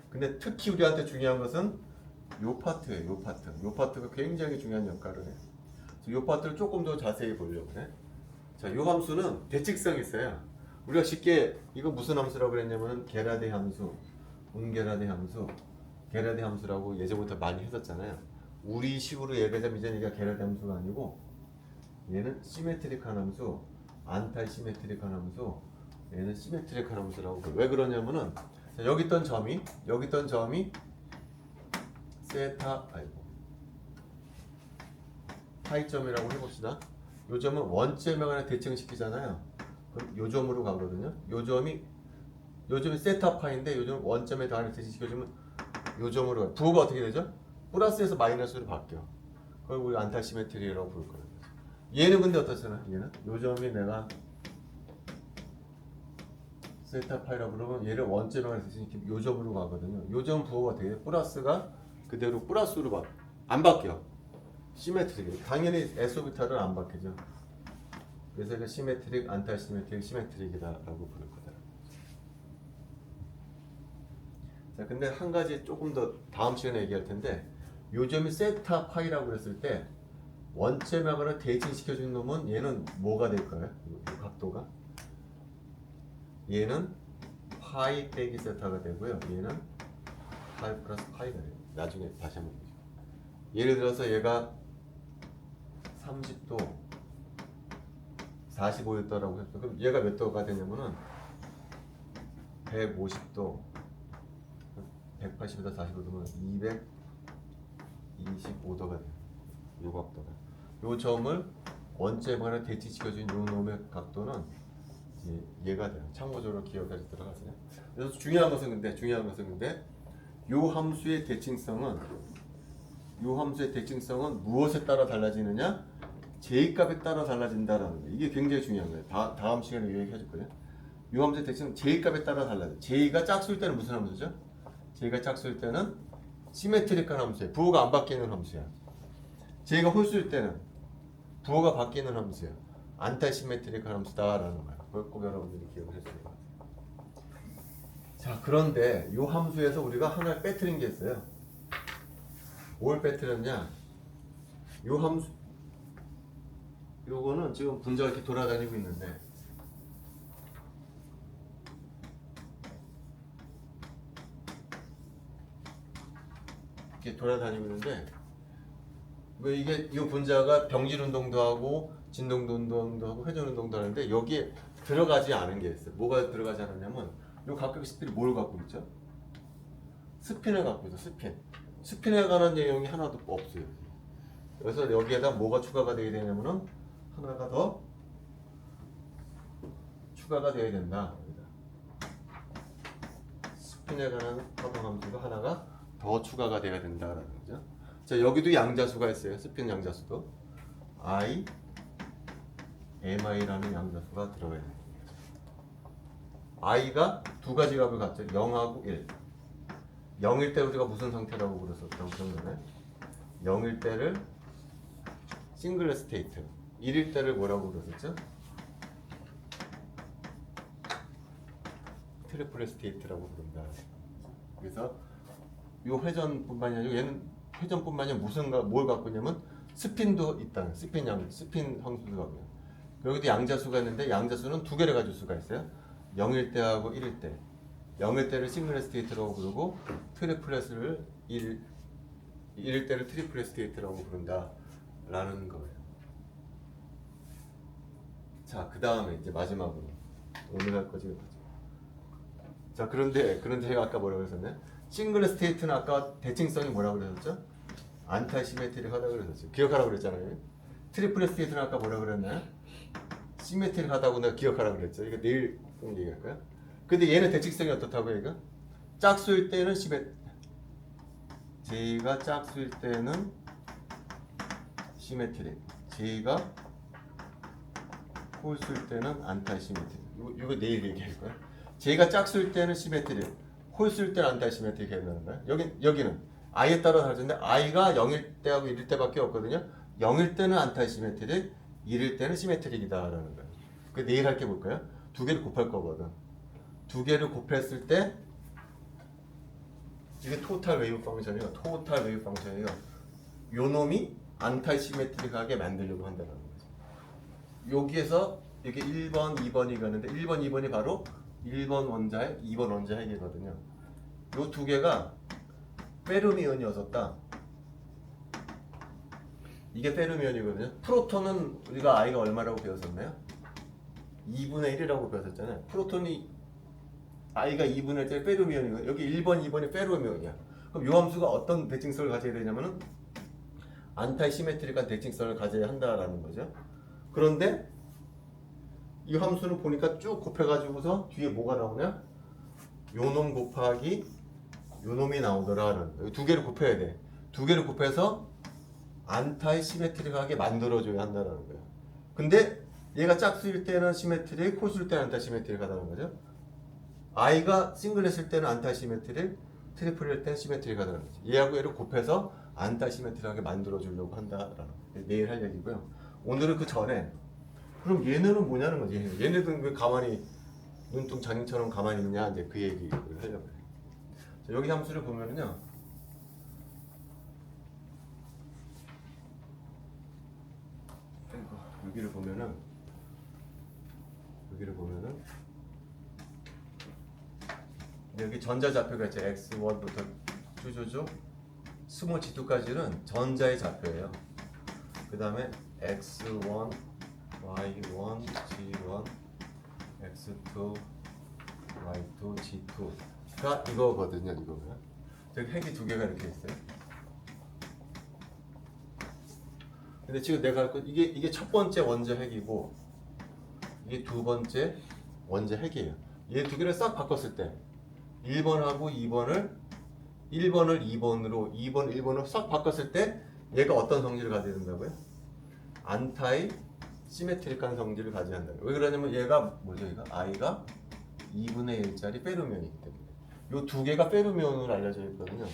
근데 특히 우리한테 중요한 것은 요 파트예요. 요 파트. 요 파트가 굉장히 중요한 역할을 해요. 그래서 요 파트를 조금 더 자세히 보려고 해. 자, 요 함수는 대칭성이 있어요. 우리가 쉽게 이거 무슨 함수라고 그랬냐면 게라데 함수, 운게라데 함수, 게라데 함수라고 예전부터 많이 했었잖아요. 우리 식으로 얘기하자면 이제 얘가 게라데 함수가 아니고 얘는 시메트릭한 함수, 안타이 시메트릭한 함수, 얘는 시메트릭한 함수라고. 왜 그러냐면은 자, 여기 있던 점이 세타 파이점이라고 해봅시다. 요 점은 원점에 하나 대칭시키잖아요. 그럼 요 점으로 가거든요. 요 점이 세타 파인데 요 점 원점에 다 하나 대칭시켜주면 요 점으로 가요. 부호가 어떻게 되죠? 플러스에서 마이너스로 바뀌어. 그걸 우리 안타시메트리라고 부를 거예요. 얘는 근데 어떻잖아요? 얘는 요 점이 내가 세타 파이라고 그러면 얘를 원점에 하나 대칭시키면 요 점으로 가거든요. 요 점 부호가 어떻게 돼? 플러스가 그대로 플러스로 안 바뀌어. 시메트릭. 당연히 S 오비탈은 안 바뀌죠. 그래서 이거 시메트릭, 안타시메트릭, 시메트릭이다라고 부를 거다. 자, 근데 한 가지 조금 더 다음 시간에 얘기할 텐데 요점이 세타 파이라고 그랬을 때 원점하고는 대칭시켜준 놈은 얘는 뭐가 될까요? 이 각도가 얘는 파이 빼기 세타가 되고요. 얘는 파이 플러스 파이가 돼요. 나중에 다시 한번 보죠. 예를 들어서 얘가 30도 45도라고 했어. 그럼 얘가 몇 도가 되냐면은 150도 180에다 45도면 225도가 돼요. 요 각도가. 요 점을 원점하고 대칭시켜준 요 놈의 각도는 이제 얘가 돼요. 참고적으로 기억까지 들어가세요. 그래서 중요한 것은 근데 요 함수의 대칭성은 무엇에 따라 달라지느냐? J값에 따라 달라진다라는 거예요. 이게 굉장히 중요한 거예요. 다음 시간에 얘기해 줄 거예요. 요 함수의 대칭은 J값에 따라 달라져요. J가 짝수일 때는 무슨 함수죠? J가 짝수일 때는 시메트릭한 함수예요. 부호가 안 바뀌는 함수야. J가 홀수일 때는 부호가 바뀌는 함수예요. 안타시메트릭한 함수다라는 거예요. 꼭 여러분들이 기억을 해주세요. 자, 그런데 요 함수에서 우리가 하나 빼뜨린 게 있어요. 뭘 빼뜨렸냐? 요 함수 요거는 지금 분자가 이렇게 돌아다니고 있는데 왜 이게 이 분자가 병질 운동도 하고 진동 운동도 하고 회전 운동도 하는데 여기에 들어가지 않은 게 있어요. 뭐가 들어가지 않았냐면 요 각각 스피드 뭘 갖고 있죠? 스핀을 갖고 있어. 스핀에 관한 내용이 하나도 없어요. 그래서 여기에다 뭐가 추가가 되어야 되냐면은 하나가 더 추가가 되어야 된다. 스핀에 관한 파동 함수가 하나가 더 추가가 되어야 된다라는 거죠. 자, 여기도 양자수가 있어요. 스핀 양자수도 I, MI라는 양자수가 들어가야 됩니다. I가 두 가지 값을 갖죠. 0하고 1. 0일 때 우리가 무슨 상태라고 그랬었다고 기억나나요? 0일 때를 싱글레 스테이트, 1일 때를 뭐라고 그랬었죠? 트리플레 스테이트라고 부른다. 그래서 이 회전뿐만이 아니고 얘는 회전뿐만이 아니라 뭘 갖고 있냐면 스핀도 있다. 스핀 함수도 갖고요. 여기도 양자수가 있는데 양자수는 두 개를 가질 수가 있어요. 0일 때하고 1일 때. 0일 때를 싱글 스테이트라고 부르고 트리플렛을 1일 때를 트리플렛 스테이트라고 부른다 라는 거예요. 자, 그 다음에 이제 마지막으로 오늘 할 거지. 자, 그런데 제가 아까 뭐라고 했었냐? 싱글 스테이트는 아까 대칭성이 뭐라고 그랬었죠? 안타시메트릭 하다고 그랬었죠. 기억하라고 그랬잖아요. 트리플렛 스테이트는 아까 뭐라고 그랬나요? 시메트릭 하다고 내가 기억하라고 그랬죠. 이거 내일 좀 얘기할까요? 근데 얘는 대칭성이 어떻다고 얘가? 짝수일 때는 J가 짝수일 때는 시메트릭, J가 홀수일 때는 안타시메트릭. 이거 내일 얘기할 거야. J가 짝수일 때는 시메트릭, 홀수일 때는 안타시메트릭 해야 되는 거야. 여기는 I에 따라 다른데 I가 0일 때하고 1일 때밖에 없거든요. 0일 때는 안타시메트릭, 1일 때는 시메트릭이다라는 거야. 그 내일 할 게 뭘까요? 두 개를 곱할 거거든. 두 개를 곱했을 때 이게 토탈 웨이브 펑션이에요. 요 놈이 안타시메트릭하게 만들려고 한다는 거죠. 여기에서 이게 1번, 2번이 가는데 1번, 2번이 바로 1번 원자핵, 2번 원자핵이거든요. 요 두 개가 페르미온이었었다. 이게 페르미온이거든요. 프로톤은 우리가 I가 얼마라고 배웠었나요? 2분의 1이라고 배웠었잖아요. 프로톤이 I가 2분의 1짜리 페르미온이거든요. 여기 1번, 2번이 페르미온이야. 그럼 요 함수가 어떤 대칭성을 가져야 되냐면은 안타시메트릭한 대칭성을 가져야 한다라는 거죠. 그런데 이 함수는 보니까 쭉 곱해가지고서 뒤에 뭐가 나오냐? 요놈 곱하기 요놈이 나오더라는. 두 개를 곱해야 돼. 두 개를 곱해서 안타시메트릭하게 만들어줘야 한다는 거예요. 근데 얘가 짝수일 때는 시메트릭, 홀수일 때는 안타시메트릭하다는 거죠. I가 싱글했을 때는 안타시메트릭, 트리플일 때는 시메트릭하다는 거죠. 얘하고 얘를 곱해서 안타시메트릭하게 만들어주려고 한다라는 거예요. 내일 할 얘기고요. 오늘은 그 전에 그럼 얘네는 뭐냐는 거지. 얘네들은 왜 가만히 눈뚱 장님처럼 가만히 있냐 이제 그 얘기를 하려고 해요. 여기 함수를 보면은요. 여기를 보면은 여기 전자 좌표가 있죠. x1부터 쭉쭉쭉 스몰 g2까지는 전자의 좌표예요. 그 다음에 x1, y1, g1, x2, y2, g2가 이거거든요. 이거는 저기 핵이 두 개가 이렇게 있어요. 근데 지금 내가 할 거 이게 첫 번째 원자 핵이고 이게 두 번째 원자 핵이에요. 얘 두 개를 싹 바꿨을 때 1번하고 2번을 2번으로 2번 1번으로 싹 바꿨을 때 얘가 어떤 성질을 가져야 된다고요? 안타이 시메트릭한 성질을 가져야 한다. 왜 그러냐면 얘가 뭐죠? 얘가 i가 2분의 1짜리 페르미온이기 때문에 이 두 개가 페르미온으로 알려져 있거든요.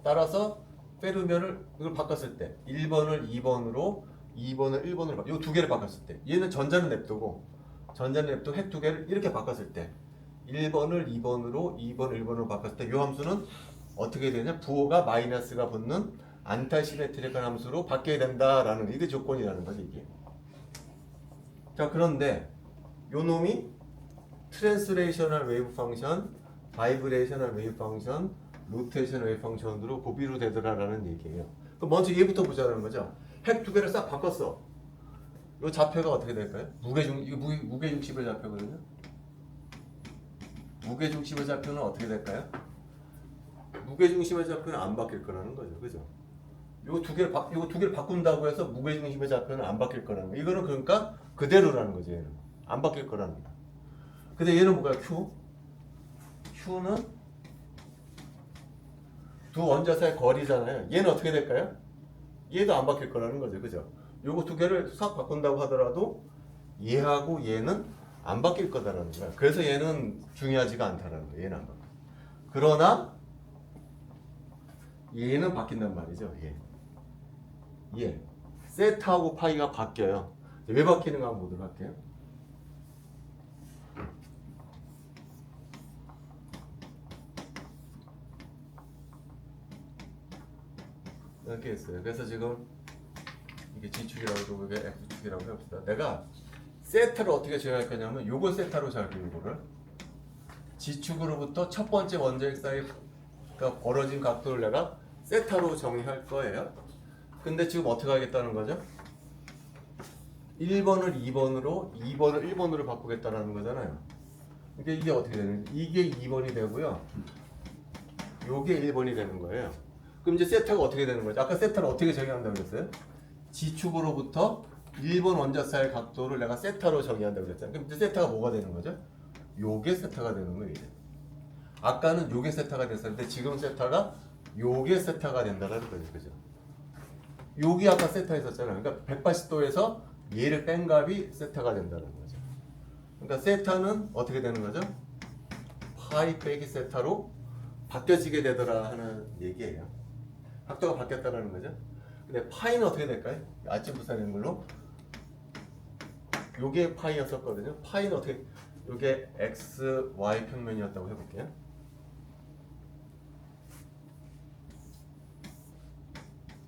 따라서 페르미온을 이걸 바꿨을 때 1번을 2번으로 2번을 1번으로 이 두 개를 바꿨을 때 얘는 전자는 냅두고 핵 두 개를 이렇게 바꿨을 때 1번을 2번으로 2번 1번으로 바꿨을 때 이 함수는 어떻게 되냐? 부호가 마이너스가 붙는 안타시메트릭한 함수로 바뀌어야 된다라는 이게 조건이라는 거죠. 이게. 자, 그런데 요 놈이 트랜스레이셔널 웨이브 펑션, 바이브레이셔널 웨이브 펑션, 로테이션 웨이브 펑션으로 고비로 되더라라는 얘기예요. 그럼 먼저 얘부터 보자는 거죠. 핵 두 개를 싹 바꿨어. 요 좌표가 어떻게 될까요? 무게중심의 좌표거든요. 무게중심의 좌표는 어떻게 될까요? 무게중심의 좌표는 안 바뀔 거라는 거죠. 그죠? 요 두 개를 바꾼다고 해서 무게중심의 좌표는 안 바뀔 거라는 거. 이거는 그러니까 그대로라는 거죠. 얘는 안 바뀔 거라는 거. 근데 얘는 뭐가 Q? Q는 두 원자 사이 거리잖아요. 얘는 어떻게 될까요? 얘도 안 바뀔 거라는 거죠. 그죠? 요거 두 개를 싹 바꾼다고 하더라도 얘하고 얘는 안 바뀔 거다라는 거야. 그래서 얘는 중요하지가 않다라는 거야. 얘는 안 바뀌어. 그러나 얘는 바뀐단 말이죠. 얘. 세타하고 파이가 바뀌어요. 왜 바뀌는가 한번 보도록 할게요. 이렇게 했어요. 그래서 지금 이게 G축이라고 그러고 이게 X축이라고 해봅시다. 내가 세타를 어떻게 정할 거냐면 요걸 세타로 잡을게요. 요거를 G축으로부터 첫 번째 원자핵 사이가 벌어진 각도를 내가 세타로 정의할 거예요. 근데 지금 어떻게 하겠다는 거죠? 1번을 2번으로 2번을 1번으로 바꾸겠다는 거잖아요. 그러니까 이게 어떻게 되는 거예요? 이게 2번이 되고요. 요게 1번이 되는 거예요. 그럼 이제 세타가 어떻게 되는 거죠? 아까 세타를 어떻게 정의한다고 그랬어요? G축으로부터 1번 원자 사이 각도를 내가 세타로 정의한다고 그랬잖아요. 그럼 이제 세타가 뭐가 되는 거죠? 요게 세타가 되는 거예요. 이제. 아까는 요게 세타가 됐었는데 지금 세타가 요게 세타가 된다는 거죠. 그죠? 여기 아까 세타 있었잖아요. 그러니까 180도에서 얘를 뺀 값이 세타가 된다는 거죠. 그러니까 세타는 어떻게 되는 거죠? 파이 빼기 세타로 바뀌어지게 되더라 하는 얘기예요. 각도가 바뀌었다는 거죠. 근데 파이는 어떻게 될까요? 아침 부산인 걸로 요게 파이였었거든요. 파이는 어떻게 요게 x, y 평면이었다고 해볼게요.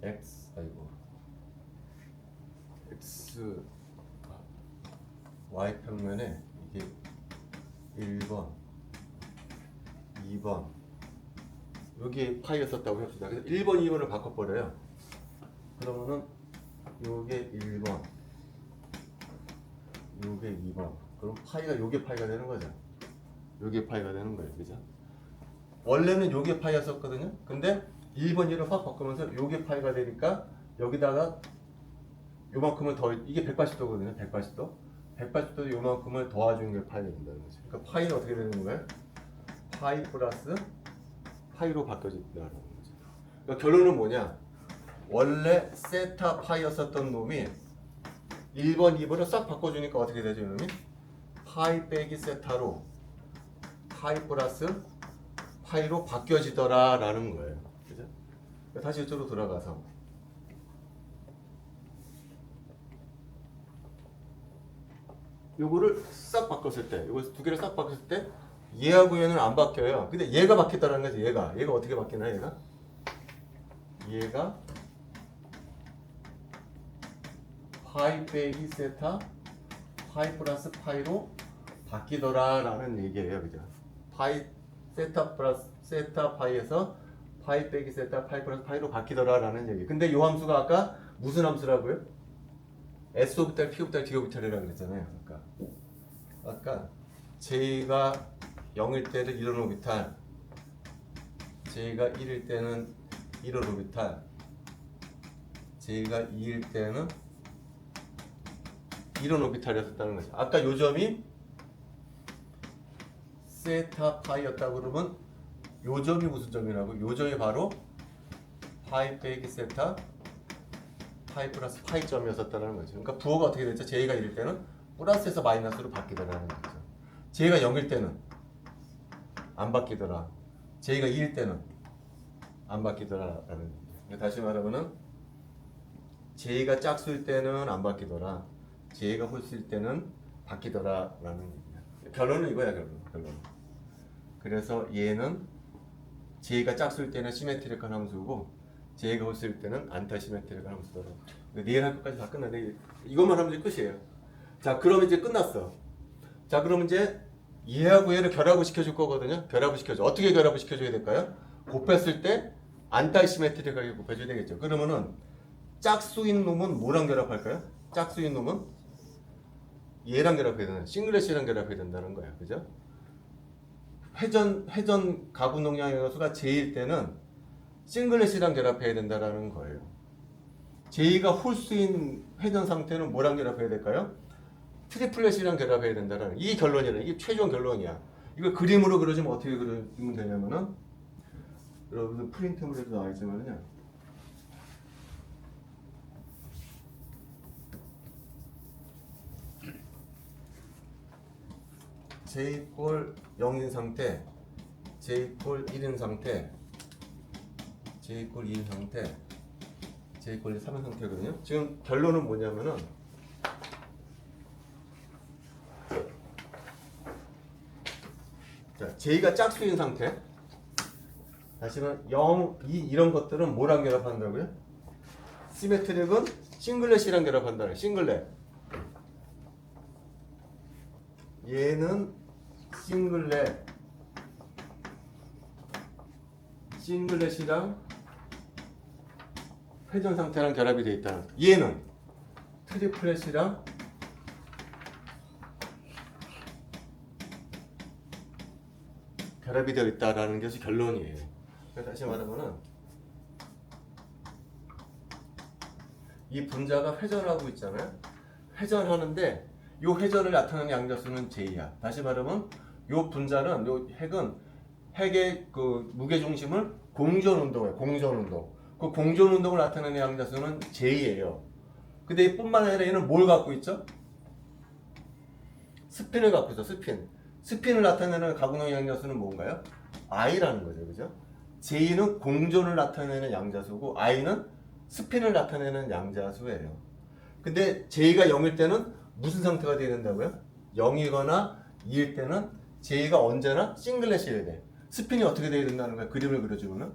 x y 평면에 이게 1번 2번 여기 파이였었다고 해봅시다. 그래서 1번 2번을 바꿔버려요. 그러면은 요게 1번 요게 2번 그럼 파이가 요게 파이가 되는 거죠. 요게 파이가 되는 거예요. 그죠? 원래는 요게 파이였었거든요. 근데 1번 2를 확 바꾸면서 요게 파이가 되니까 여기다가 요만큼을 더 이게 180도거든요. 180도 요만큼을 더해주는 게 파이가 된다는 거죠. 그러니까 파이는 어떻게 되는 거예요? 파이 플러스 파이로 바뀌어진다는 거죠. 그러니까 결론은 뭐냐? 원래 세타 파이였었던 놈이 1번 2번을 싹 바꿔주니까 어떻게 되죠? 놈이 파이 빼기 세타로 파이 플러스 파이로 바뀌어지더라라는 거예요. 그죠? 다시 이쪽으로 돌아가서 요거를 싹 바꿨을 때, 요거 두 개를 싹 바꿨을 때 얘하고 얘는 안 바뀌어요. 근데 얘가 바뀌었다는 거지. 얘가 어떻게 바뀌나? 얘가 파이 빼기 세타 파이 플러스 파이로 바뀌더라라는 얘기예요, 그죠? 파이 세타 플러스 세타 파이에서 파이 빼기 세타 파이 플러스 파이로 바뀌더라라는 얘기. 근데 이 함수가 아까 무슨 함수라고요? S 오비탈, P 오비탈, D 오비탈이라고 그랬잖아요. 아까 J가 0일 때는 1원 오비탈, J가 1일 때는 1원 오비탈, J가 2일 때는 1원 오비탈이었다는 거죠. 아까 요 점이 세타 파이였다고 그러면 요 점이 무슨 점이라고? 요 점이 바로 파이 빼기 세타 파이 플러스 파이 점이었었다는 거죠. 그러니까 부호가 어떻게 됐죠? J가 1일 때는 플러스에서 마이너스로 바뀌더라는 거죠. J가 0일 때는 안 바뀌더라. J가 2일 때는 안 바뀌더라라는 얘기예요. 다시 말하면은 J가 짝수일 때는 안 바뀌더라. J가 홀수일 때는 바뀌더라라는 얘기예요. 결론은 이거야, 결론. 그래서 얘는 J가 짝수일 때는 시메트릭한 함수고 J가 홀수일 때는 안타 시메트릭한 함수더라고. 내일 할 것까지 다 끝났네. 이것만 하면 이제 끝이에요. 자, 그럼 이제 끝났어. 자, 그럼 이제 얘하고 얘를 결합을 시켜줄 거거든요. 결합을 시켜줘. 어떻게 결합을 시켜줘야 될까요? 곱했을 때 안타 시메트릭하게 곱해줘야 되겠죠. 그러면은 짝수인 놈은 뭐랑 결합할까요? 짝수인 놈은 얘랑 결합해야 되는, 싱글렛이랑 결합해야 된다는 거예요. 그죠? 회전 가구 농량의 요소가 J일 때는 싱글렛이랑 결합해야 된다는 거예요. J가 홀수인 회전 상태는 뭐랑 결합해야 될까요? 트리플렛이랑 결합해야 된다는, 이게 결론이라, 이게 최종 결론이야. 이걸 그림으로 그려주면 어떻게 그리면 되냐면은, 여러분들 프린트물에도 나와 있지만요, J 꼴 0인 상태, J 꼴 1인 상태, J 꼴 2인 상태, J 꼴 3인 상태거든요. 지금 결론은 뭐냐면은, 자, J가 짝수인 상태. 다시는 0, 2 이런 것들은 뭐랑 결합한다고요? 시메트릭은 싱글렛이랑 결합한다는, 싱글렛. 얘는 싱글렛이랑 회전 상태랑 결합이 되어 있다는. 얘는 트리플렛이랑 결합이 되어 있다라는 것이 결론이에요. 다시 말하면은 이 분자가 회전하고 있잖아요. 회전하는데 이 회전을 나타내는 양자수는 J야. 다시 말하면 이 분자는, 이 핵의 그 무게 중심을 공전 운동해. 공전 운동. 그 공전 운동을 나타내는 양자수는 J예요. 근데 이뿐만 아니라 얘는 뭘 갖고 있죠? 스핀을 갖고 있어. 스핀을 나타내는 가공형 양자수는 뭔가요? I라는 거죠. 그죠? J는 공전을 나타내는 양자수고 I는 스핀을 나타내는 양자수예요. 근데 J가 0일 때는 무슨 상태가 되어야 된다고요? 0이거나 2일 때는 J가 언제나 싱글렛이어야 돼. 스핀이 어떻게 되어야 된다는 거야? 그림을 그려주면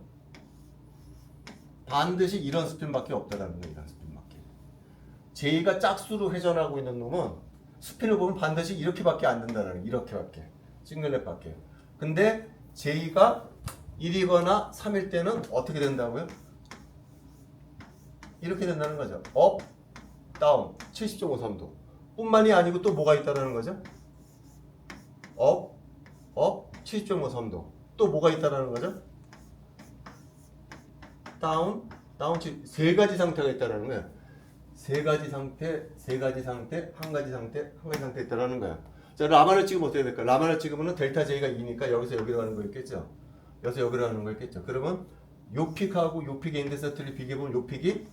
반드시 이런 스핀밖에 없다라는 거야. 이런 스핀밖에. J가 짝수로 회전하고 있는 놈은 스핀을 보면 반드시 이렇게밖에 안 된다는 거야. 이렇게밖에. 싱글렛밖에. 근데 J가 1이거나 3일 때는 어떻게 된다고요? 이렇게 된다는 거죠. 업, 다운, 70.53도. 뿐만이 아니고 또 뭐가 있다는 거죠? 업, 70.53도. 또 뭐가 있다는 거죠? 다운, 세 가지 상태가 있다는 거예요. 세 가지 상태, 한 가지 상태 있다는 거야. 자, 라만을 찍으면 어떻게 될까? 라만을 찍으면 델타 J가 2니까 여기서 여기로 가는 거였겠죠? 여기서 여기로 가는 거였겠죠? 그러면 요 픽하고 요 픽의 인터셉트를 비교해보면 요 픽이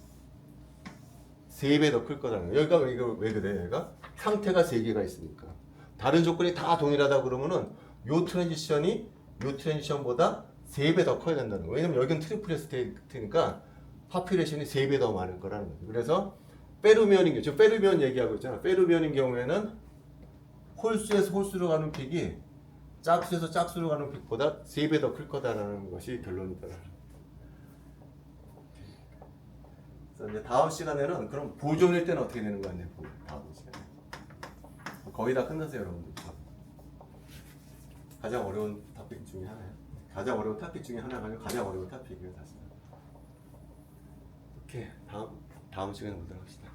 3배 더 클 거라는 거예요. 여기가 왜 그래? 여기가 상태가 3개가 있으니까. 다른 조건이 다 동일하다 그러면은 요 트랜지션보다 3배 더 커야 된다는 거예요. 왜냐면 여기는 트리플 스테이트니까 파퓰레이션이 3배 더 많을 거라는 거죠. 그래서 페르미온인 경우, 저 페르미온 얘기하고 있잖아. 페르미온인 경우에는 홀수에서 홀수로 가는 픽이 짝수에서 짝수로 가는 픽보다 3배 더 클 거다라는 것이 결론이다. 그래서 이제 다음 시간에는 그럼 보존일 때는 어떻게 되는 거 같네요. 다음 시간에 거의 다 끝났어요, 여러분들. 가장 어려운 토픽 중에 하나예요. 가장 어려운 토픽 중에 하나가 아니고 가장 어려운 토픽이에요, 사실. 오케이, 다음 시간에 보도록 합시다.